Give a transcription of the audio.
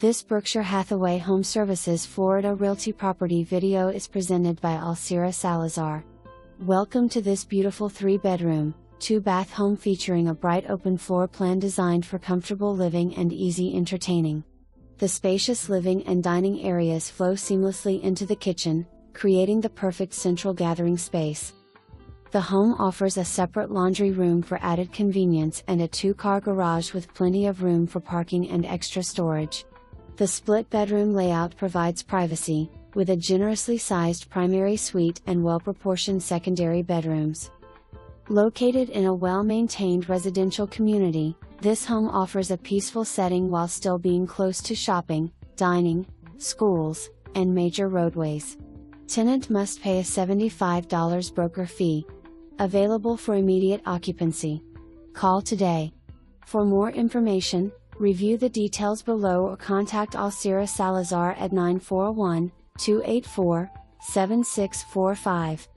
This Berkshire Hathaway HomeServices Florida Realty property video is presented by Alcira Salazar. Welcome to this beautiful 3-bedroom, 2-bath home featuring a bright open floor plan designed for comfortable living and easy entertaining. The spacious living and dining areas flow seamlessly into the kitchen, creating the perfect central gathering space. The home offers a separate laundry room for added convenience and a 2-car garage with plenty of room for parking and extra storage. The split bedroom layout provides privacy, with a generously sized primary suite and well-proportioned secondary bedrooms. Located in a well-maintained residential community, this home offers a peaceful setting while still being close to shopping, dining, schools, and major roadways. Tenant must pay a $75 broker fee. Available for immediate occupancy. Call today. For more information, review the details below or contact Alcira Salazar at 941-284-7645.